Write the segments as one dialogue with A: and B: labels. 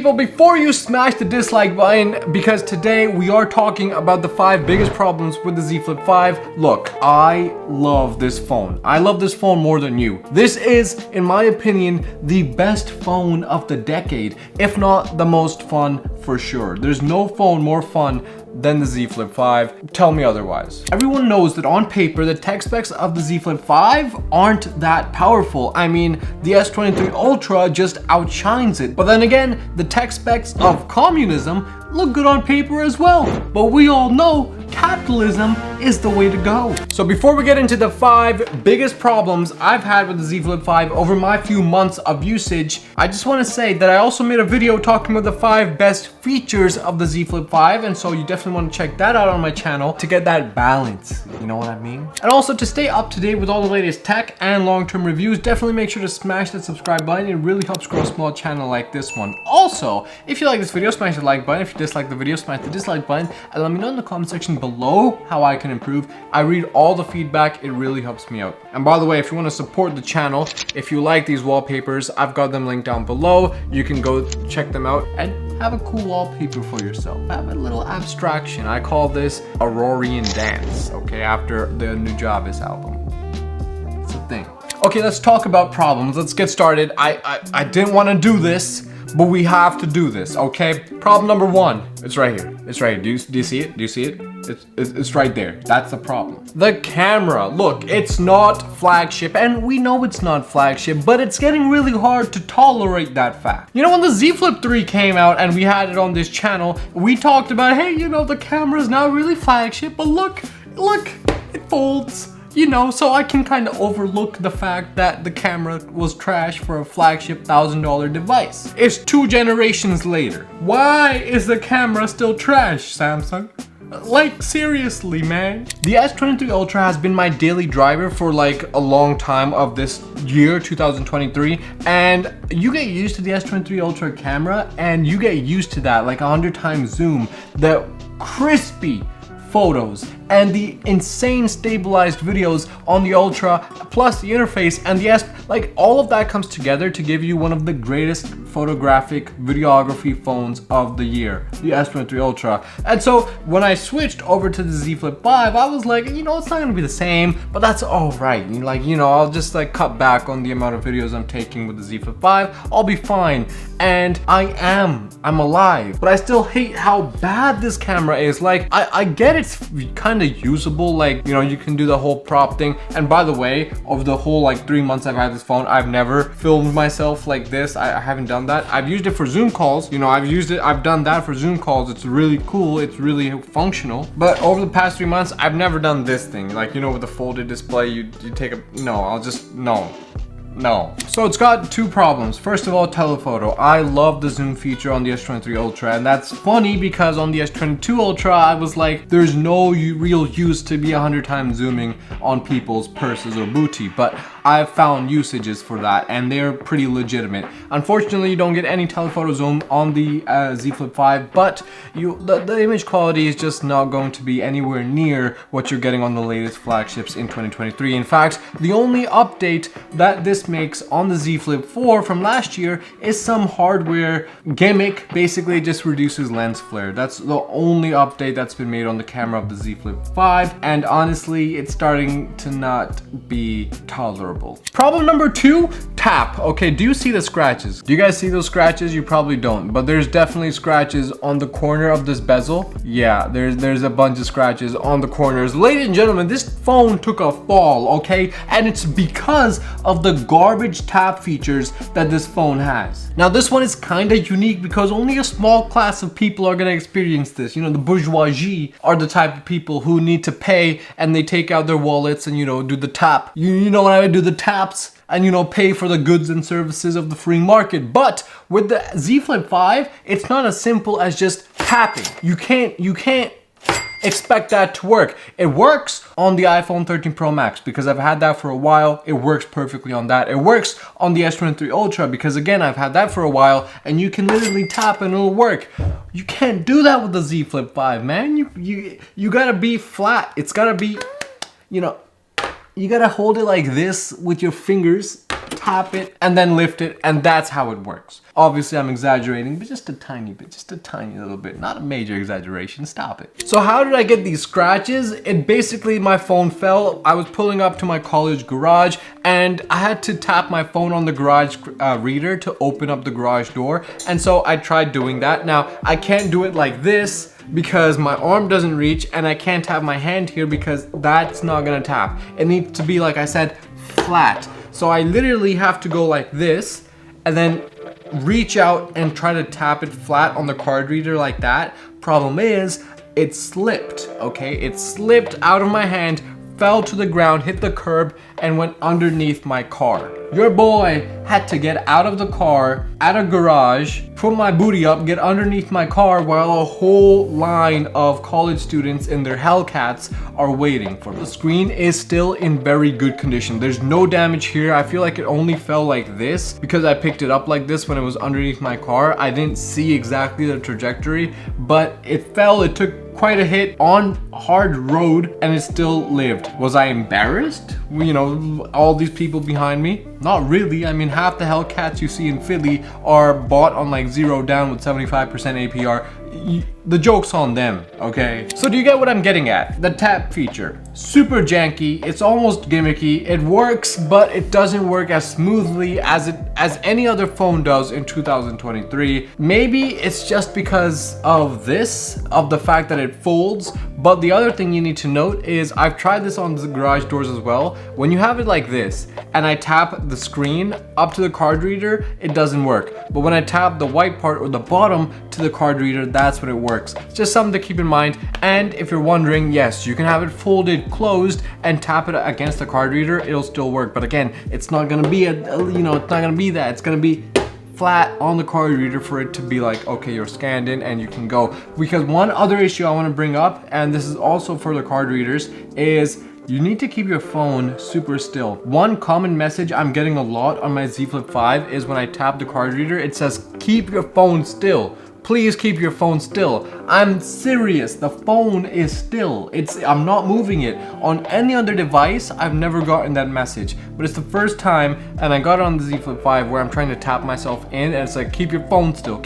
A: people, before you smash the dislike button, because today we are talking about the 5 biggest problems with the Z Flip 5. Look, I love this phone. I love this phone more than you. This is, in my opinion, the best phone of the decade, if not the most fun for sure. There's no phone more fun than the Z Flip 5. Tell me otherwise. Everyone knows that on paper, the tech specs of the Z Flip 5 aren't that powerful. I mean, the S23 Ultra just outshines it. But then again, the tech specs of communism look good on paper as well. But we all know capitalism is the way to go. So before we get into the 5 biggest problems I've had with the Z Flip 5 over my few months of usage, I just want to say that I also made a video talking about the 5 best features of the Z Flip 5, and so you definitely want to check that out on my channel to get that balance, you know what I mean? And also to stay up to date with all the latest tech and long-term reviews, definitely make sure to smash that subscribe button. It really helps grow a small channel like this one. Also, if you like this video, smash the like button. If you dislike the video, smash the dislike button, and let me know in the comment section below how I can improve. I read all the feedback, it really helps me out. And by the way, if you want to support the channel, if you like these wallpapers, I've got them linked down below. You can go check them out and have a cool wallpaper for yourself. Have a little abstraction. I call this Aurorian Dance, okay, after the Nujabes album. It's a thing. Okay, let's talk about problems. Let's get started. I didn't want to do this, but we have to do this, okay? Problem number 1, it's right here. It's right here. Do you see it? Do you see it? It's right there. That's the problem. The camera. Look, it's not flagship, and we know it's not flagship, but it's getting really hard to tolerate that fact. You know, when the Z Flip 3 came out and we had it on this channel, we talked about, hey, you know, the camera's not really flagship, but look, it folds. You know, so I can kind of overlook the fact that the camera was trash for a flagship $1,000 device. It's 2 generations later. Why is the camera still trash, Samsung? Like, seriously, man. The S23 Ultra has been my daily driver for like a long time of this year, 2023, and you get used to the S23 Ultra camera and you get used to that, like 100 times zoom, the crispy photos and the insane stabilized videos on the Ultra, plus the interface and the S, like all of that comes together to give you one of the greatest photographic videography phones of the year, the S23 Ultra. And so when I switched over to the Z Flip 5, I was like, you know, it's not gonna be the same, but that's all right. Like, you know, I'll just like cut back on the amount of videos I'm taking with the Z Flip 5. I'll be fine. And I'm alive, but I still hate how bad this camera is. Like, I get it's kind of usable, like, you know, you can do the whole prop thing. And by the way, over the whole like 3 months I've had this phone, I've never filmed myself like this. I haven't done that. I've used it for Zoom calls, you know, I've done that for Zoom calls. It's really cool, it's really functional. But over the past 3 months, I've never done this thing, like, you know, with the folded display, you take a, no. So it's got 2 problems. First of all, telephoto. I love the zoom feature on the S23 Ultra, and that's funny because on the S22 Ultra, I was like, there's no real use to be 100 times zooming on people's purses or booty, but I've found usages for that, and they're pretty legitimate. Unfortunately, you don't get any telephoto zoom on the Z Flip 5, but the image quality is just not going to be anywhere near what you're getting on the latest flagships in 2023. In fact, the only update that this makes on the Z Flip 4 from last year is some hardware gimmick. Basically, it just reduces lens flare. That's the only update that's been made on the camera of the Z Flip 5, and honestly, it's starting to not be tolerable. Problem number 2, tap. Okay, do you see the scratches? Do you guys see those scratches? You probably don't, but there's definitely scratches on the corner of this bezel. Yeah, there's a bunch of scratches on the corners. Ladies and gentlemen, this phone took a fall, okay? And it's because of the garbage tap features that this phone has. Now, this one is kind of unique because only a small class of people are gonna experience this. You know, the bourgeoisie are the type of people who need to pay, and they take out their wallets and, you know, do the tap. You know what I would do? The taps, and, you know, pay for the goods and services of the free market. But with the Z Flip 5, it's not as simple as just tapping. You can't expect that to work. It works on the iPhone 13 Pro Max because I've had that for a while. It works perfectly on that. It works on the S23 Ultra because, again, I've had that for a while, and you can literally tap and it'll work. You can't do that with the Z Flip 5, man. You gotta be flat. It's gotta be, you know, you gotta hold it like this with your fingers tap it, and then lift it, and that's how it works. Obviously, I'm exaggerating, but just a tiny bit, just a tiny little bit. Not a major exaggeration, stop it. So how did I get these scratches? It basically, my phone fell. I was pulling up to my college garage, and I had to tap my phone on the garage reader to open up the garage door. And so I tried doing that. Now, I can't do it like this because my arm doesn't reach, and I can't have my hand here because that's not gonna tap. It needs to be, like I said, flat. So I literally have to go like this and then reach out and try to tap it flat on the card reader like that. Problem is, it slipped, okay? It slipped out of my hand, fell to the ground, hit the curb, and went underneath my car. Your boy had to get out of the car at a garage, put my booty up, get underneath my car while a whole line of college students in their Hellcats are waiting for me. The screen is still in very good condition. There's no damage here. I feel like it only fell like this because I picked it up like this when it was underneath my car. I didn't see exactly the trajectory, but it fell. It took quite a hit on hard road and it still lived. Was I embarrassed? You know, all these people behind me? Not really. I mean, half the Hellcats you see in Philly are bought on like zero down with 75% APR. The joke's on them, okay? So do you get what I'm getting at? The tap feature, super janky. It's almost gimmicky. It works, but it doesn't work as smoothly as any other phone does in 2023. Maybe it's just because of the fact that it folds. But the other thing you need to note is I've tried this on the garage doors as well. When you have it like this and I tap the screen up to the card reader, it doesn't work. But when I tap the white part or the bottom to the card reader, that's when it works. It's just something to keep in mind. And if you're wondering, yes, you can have it folded closed and tap it against the card reader, it'll still work. But again, it's not gonna be it's not gonna be that. It's gonna be flat on the card reader for it to be like, okay, you're scanned in and you can go. Because one other issue I want to bring up, and this is also for the card readers, is you need to keep your phone super still. One common message I'm getting a lot on my Z Flip 5 is when I tap the card reader, it says, keep your phone still. Please keep your phone still. I'm serious, the phone is still. I'm not moving it. On any other device, I've never gotten that message. But it's the first time, and I got it on the Z Flip 5 where I'm trying to tap myself in and it's like, keep your phone still,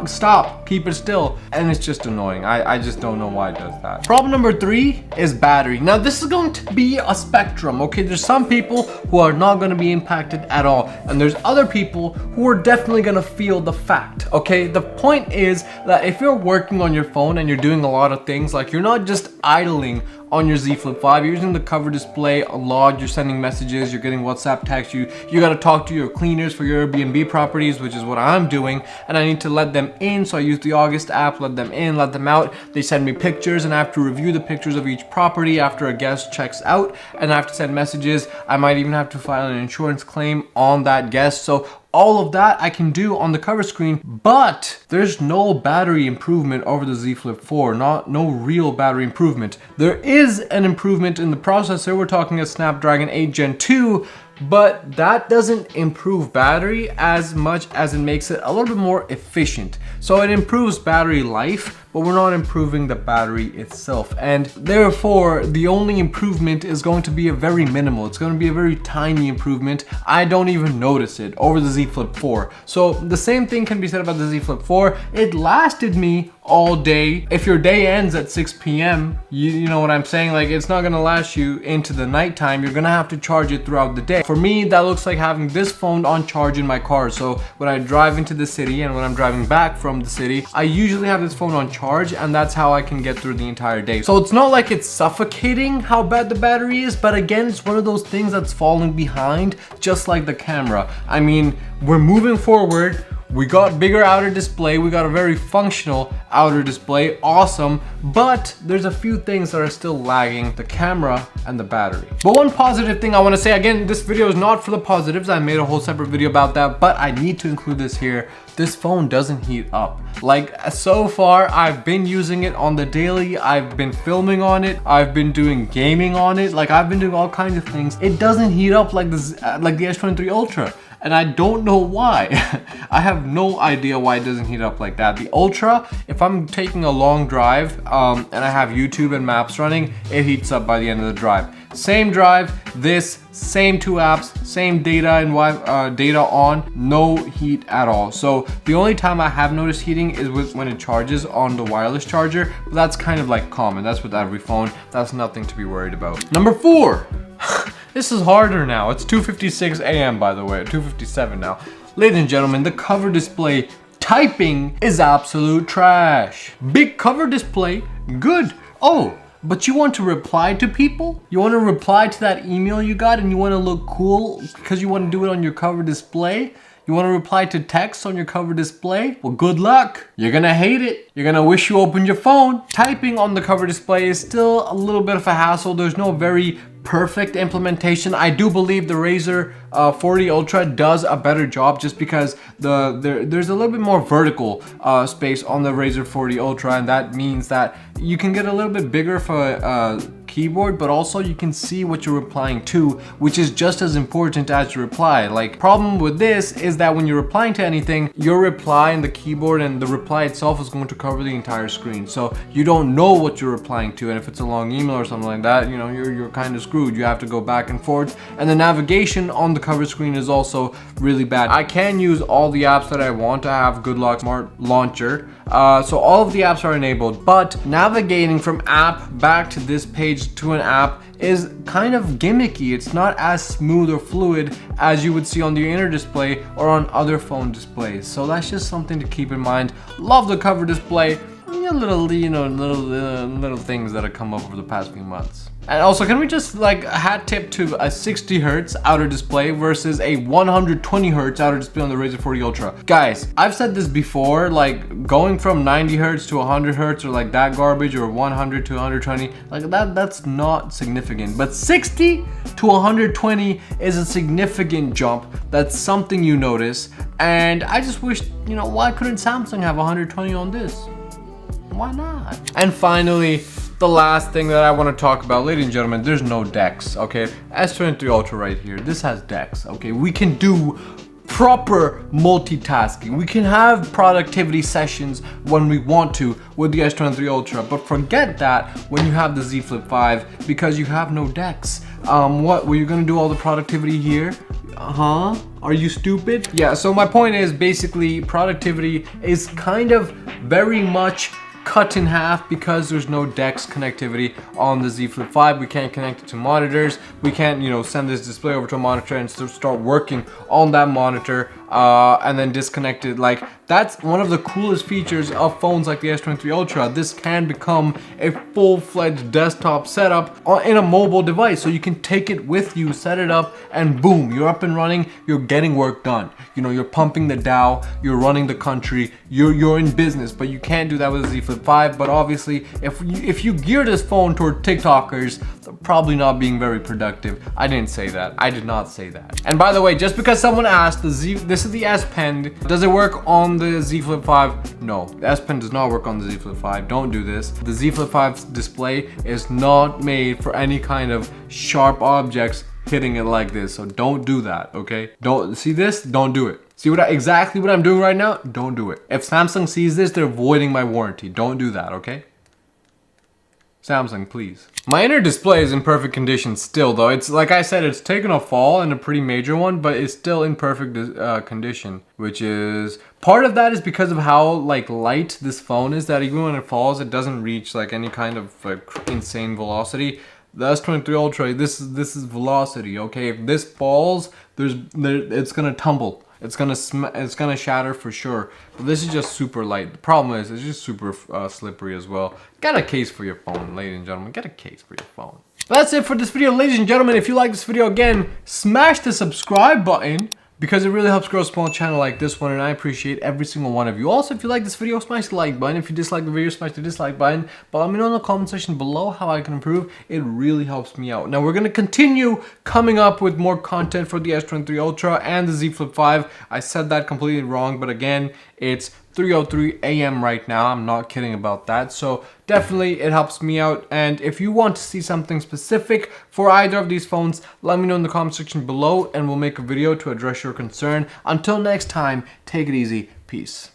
A: stop, keep it still. And it's just annoying. I just don't know why it does that. Problem number 3 is battery. Now this is going to be a spectrum, okay? There's some people who are not gonna be impacted at all. And there's other people who are definitely gonna feel the fact, okay? The point is that if you're working on your phone and you're doing a lot of things, like you're not just idling on your Z Flip 5, you're using the cover display a lot, you're sending messages, you're getting WhatsApp texts, you got to talk to your cleaners for your Airbnb properties, which is what I'm doing, and I need to let them in, so I use the August app, let them in, let them out. They send me pictures and I have to review the pictures of each property after a guest checks out, and I have to send messages. I might even have to file an insurance claim on that guest. So all of that I can do on the cover screen, but there's no battery improvement over the Z Flip 4, no real battery improvement. There is an improvement in the processor. We're talking a Snapdragon 8 Gen 2, but that doesn't improve battery as much as it makes it a little bit more efficient. So it improves battery life, but we're not improving the battery itself. And therefore, the only improvement is going to be a very minimal. It's going to be a very tiny improvement. I don't even notice it over the Z Flip 4. So the same thing can be said about the Z Flip 4. It lasted me all day. If your day ends at 6 p.m., you know what I'm saying? Like, it's not gonna last you into the nighttime. You're gonna have to charge it throughout the day. For me, that looks like having this phone on charge in my car. So when I drive into the city and when I'm driving back from the city, I usually have this phone on charge, and that's how I can get through the entire day. So it's not like it's suffocating how bad the battery is, but again, it's one of those things that's falling behind, just like the camera. I mean, we're moving forward. We got bigger outer display, we got a very functional outer display, awesome, but there's a few things that are still lagging: the camera and the battery. But one positive thing I want to say, again, this video is not for the positives, I made a whole separate video about that, but I need to include this here. This phone doesn't heat up. Like, so far, I've been using it on the daily, I've been filming on it, I've been doing gaming on it, like I've been doing all kinds of things. It doesn't heat up like the S23 Ultra. And I don't know why. I have no idea why it doesn't heat up like that. The Ultra, if I'm taking a long drive and I have YouTube and maps running, it heats up by the end of the drive. same drive, this, same 2 apps, same data and data on, no heat at all. So the only time I have noticed heating is when it charges on the wireless charger, but that's kind of like common. That's with every phone. That's nothing to be worried about. Number 4. This is harder now. It's 2:56 a.m. by the way, 2:57 now. Ladies and gentlemen, the cover display typing is absolute trash. Big cover display, good. Oh, but you want to reply to people? You want to reply to that email you got and you want to look cool because you want to do it on your cover display? You want to reply to text on your cover display? Well, good luck. You're gonna hate it. You're gonna wish you opened your phone. Typing on the cover display is still a little bit of a hassle. There's no very perfect implementation. I do believe the Razer 40 Ultra does a better job just because there's a little bit more vertical space on the Razer 40 Ultra, and that means that you can get a little bit bigger for a keyboard, but also you can see what you're replying to, which is just as important as your reply. Like, problem with this is that when you're replying to anything, your reply in the keyboard and the reply itself is going to cover the entire screen, so you don't know what you're replying to, and if it's a long email or something like that, you know, you're kind of screwed. You have to go back and forth, and the navigation on the cover screen is also really bad. I can use all the apps that I want to have Good Luck Smart Launcher, so all of the apps are enabled, but navigating from app back to this page to an app is kind of gimmicky. It's not as smooth or fluid as you would see on the inner display or on other phone displays, so that's just something to keep in mind. Love the cover display. Little things that have come up over the past few months. And also, can we just like a hat tip to a 60 Hz outer display versus a 120 Hz outer display on the Razer 40 Ultra? Guys, I've said this before, like going from 90 Hz to 100 Hz or like that garbage, or 100 to 120, like that's not significant. But 60 to 120 is a significant jump. That's something you notice. And I just wish, you know, why couldn't Samsung have 120 on this? Why not? And finally, the last thing that I want to talk about, ladies and gentlemen, there's no DeX, okay? S23 Ultra right here, this has DeX, okay? We can do proper multitasking. We can have productivity sessions when we want to with the S23 Ultra, but forget that when you have the Z Flip 5 because you have no DeX. What, were you gonna do all the productivity here? Are you stupid? Yeah, so my point is basically productivity is kind of very much cut in half because there's no DeX connectivity on the Z Flip 5. We can't connect it to monitors. We can't, you know, send this display over to a monitor and start working on that monitor and then disconnect it. Like, that's one of the coolest features of phones like the S23 Ultra. This can become a full-fledged desktop setup in a mobile device, so you can take it with you, set it up, and boom, you're up and running. You're getting work done. You know, you're pumping the Dow, you're running the country, you're in business. But you can't do that with the Z Flip 5. But obviously, if you gear this phone toward TikTokers, they're probably not being very productive. I didn't say that. I did not say that. And by the way, just because someone asked, this is the S Pen. Does it work on the Z Flip 5? No, the S Pen does not work on the Z Flip 5. Don't do this. The Z Flip 5's display is not made for any kind of sharp objects hitting it like this, so don't do that, okay? Don't see this? Don't do it. See exactly what I'm doing right now? Don't do it. If Samsung sees this, they're voiding my warranty. Don't do that, okay? Samsung, please. My inner display is in perfect condition still, though. It's like I said, it's taken a fall, and a pretty major one, but it's still in perfect condition, which is part of that is because of how like light this phone is, that even when it falls, it doesn't reach like any kind of like insane velocity. The S23 Ultra, this is velocity, okay? If this falls, it's gonna tumble. It's gonna shatter for sure. But this is just super light. The problem is it's just super slippery as well. Get a case for your phone, ladies and gentlemen. Get a case for your phone. That's it for this video, ladies and gentlemen. If you like this video, again, smash the subscribe button, because it really helps grow a small channel like this one, and I appreciate every single one of you. Also, if you like this video, smash the like button. If you dislike the video, smash the dislike button. But let me know in the comment section below how I can improve. It really helps me out. Now, we're going to continue coming up with more content for the S23 Ultra and the Z Flip 5. I said that completely wrong, but again, it's 3:03 a.m. right now. I'm not kidding about that. So definitely it helps me out. And if you want to see something specific for either of these phones, let me know in the comment section below and we'll make a video to address your concern. Until next time, take it easy. Peace.